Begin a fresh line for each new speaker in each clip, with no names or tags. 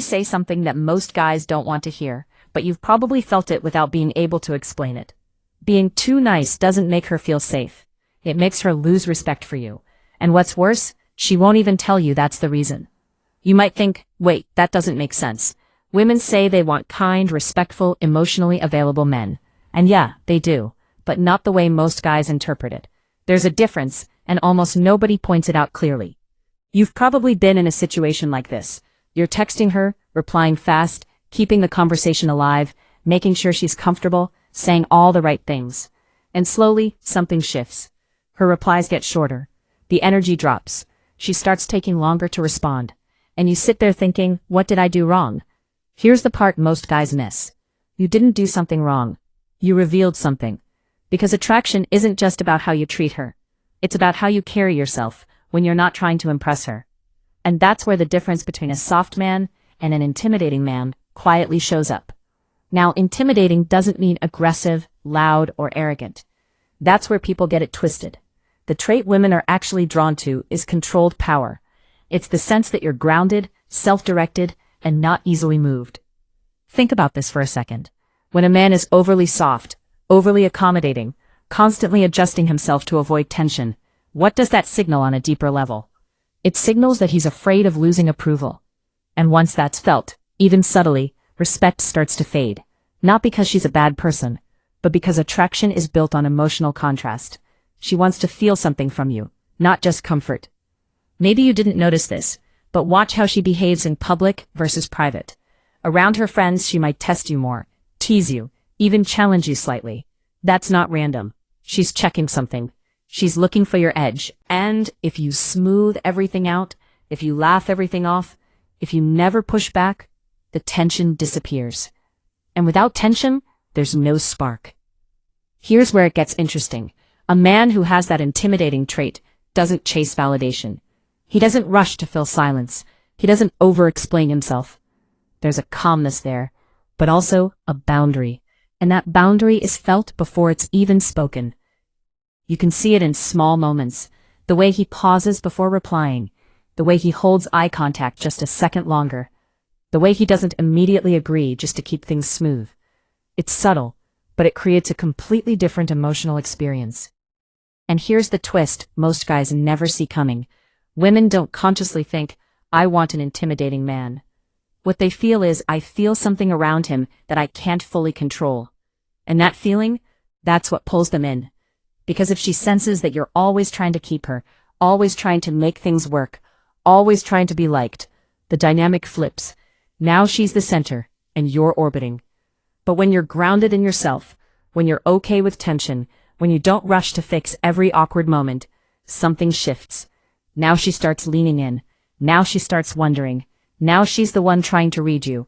say something that most guys don't want to hear, but you've probably felt it without being able to explain it. Being too nice doesn't make her feel safe. It makes her lose respect for you. And what's worse, she won't even tell you that's the reason. You might think, wait, that doesn't make sense. Women say they want kind, respectful, emotionally available men. And yeah, they do, but not the way most guys interpret it. There's a difference, and almost nobody points it out clearly. You've probably been in a situation like this. You're texting her, replying fast, keeping the conversation alive, making sure she's comfortable, saying all the right things. And slowly, something shifts. Her replies get shorter. The energy drops. She starts taking longer to respond. And you sit there thinking, what did I do wrong? Here's the part most guys miss. You didn't do something wrong. You revealed something. Because attraction isn't just about how you treat her. It's about how you carry yourself when you're not trying to impress her. And that's where the difference between a soft man and an intimidating man quietly shows up. Now, intimidating doesn't mean aggressive, loud, or arrogant. That's where people get it twisted. The trait women are actually drawn to is controlled power. It's the sense that you're grounded, self-directed, and not easily moved. Think about this for a second. When a man is overly soft, overly accommodating, constantly adjusting himself to avoid tension, what does that signal on a deeper level? It signals that he's afraid of losing approval. And once that's felt, even subtly, respect starts to fade. Not because she's a bad person, but because attraction is built on emotional contrast. She wants to feel something from you, not just comfort. Maybe you didn't notice this, but watch how she behaves in public versus private. Around her friends, she might test you more, tease you, even challenge you slightly. That's not random. She's checking something. She's looking for your edge. And if you smooth everything out, if you laugh everything off, if you never push back, the tension disappears. And without tension, there's no spark. Here's where it gets interesting. A man who has that intimidating trait doesn't chase validation. He doesn't rush to fill silence. He doesn't over-explain himself. There's a calmness there, but also a boundary. And that boundary is felt before it's even spoken. You can see it in small moments. The way he pauses before replying. The way he holds eye contact just a second longer. The way he doesn't immediately agree just to keep things smooth. It's subtle, but it creates a completely different emotional experience. And here's the twist most guys never see coming. Women don't consciously think, I want an intimidating man. What they feel is, I feel something around him that I can't fully control. And that feeling, that's what pulls them in. Because if she senses that you're always trying to keep her, always trying to make things work, always trying to be liked, the dynamic flips. Now she's the center, and you're orbiting. But when you're grounded in yourself, when you're okay with tension, when you don't rush to fix every awkward moment, something shifts. Now she starts leaning in. Now she starts wondering. Now she's the one trying to read you.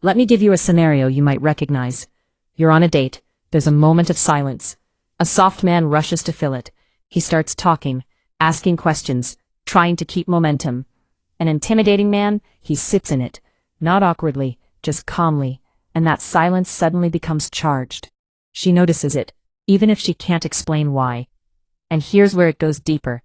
Let me give you a scenario you might recognize. You're on a date. There's a moment of silence. A soft man rushes to fill it. He starts talking, asking questions, trying to keep momentum. An intimidating man, he sits in it, not awkwardly, just calmly, and that silence suddenly becomes charged. She notices it, even if she can't explain why. And here's where it goes deeper.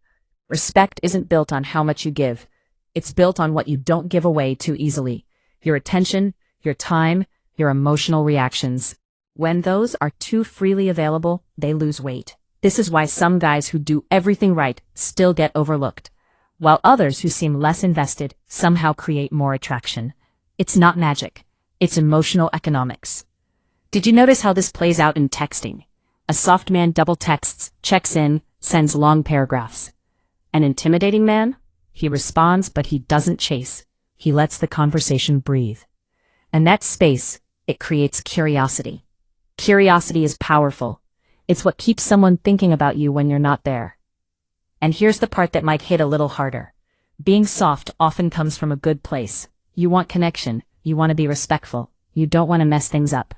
Respect isn't built on how much you give. It's built on what you don't give away too easily. Your attention, your time, your emotional reactions. When those are too freely available, they lose weight. This is why some guys who do everything right still get overlooked, while others who seem less invested somehow create more attraction. It's not magic. It's emotional economics. Did you notice how this plays out in texting? A soft man double texts, checks in, sends long paragraphs. An intimidating man? He responds, but he doesn't chase. He lets the conversation breathe. And that space, it creates curiosity. Curiosity is powerful. It's what keeps someone thinking about you when you're not there. And here's the part that might hit a little harder. Being soft often comes from a good place. You want connection. You want to be respectful. You don't want to mess things up.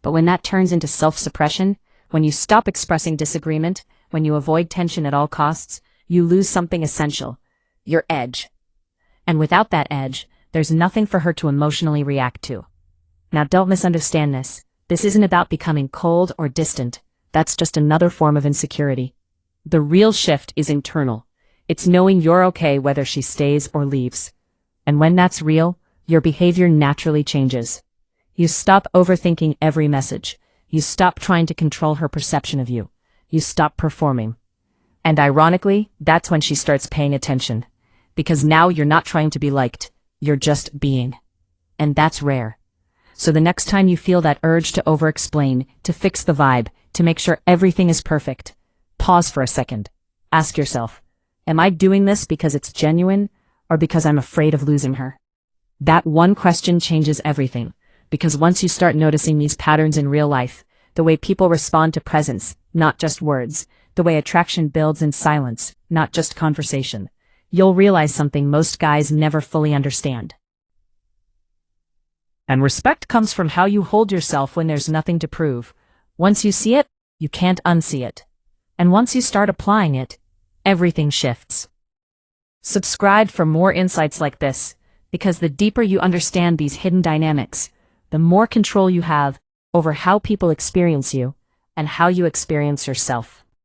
But when that turns into self-suppression, when you stop expressing disagreement, when you avoid tension at all costs, you lose something essential. Your edge. And without that edge, there's nothing for her to emotionally react to. Now don't misunderstand this. This isn't about becoming cold or distant. That's just another form of insecurity. The real shift is internal. It's knowing you're okay whether she stays or leaves. And when that's real, your behavior naturally changes. You stop overthinking every message. You stop trying to control her perception of you. You stop performing. And ironically, that's when she starts paying attention. Because now you're not trying to be liked. You're just being. And that's rare. So the next time you feel that urge to over-explain, to fix the vibe, to make sure everything is perfect, pause for a second. Ask yourself, am I doing this because it's genuine or because I'm afraid of losing her? That one question changes everything, because once you start noticing these patterns in real life, the way people respond to presence, not just words, the way attraction builds in silence, not just conversation, you'll realize something most guys never fully understand. And respect comes from how you hold yourself when there's nothing to prove. Once you see it, you can't unsee it. And once you start applying it, everything shifts. Subscribe for more insights like this, because the deeper you understand these hidden dynamics, the more control you have over how people experience you and how you experience yourself.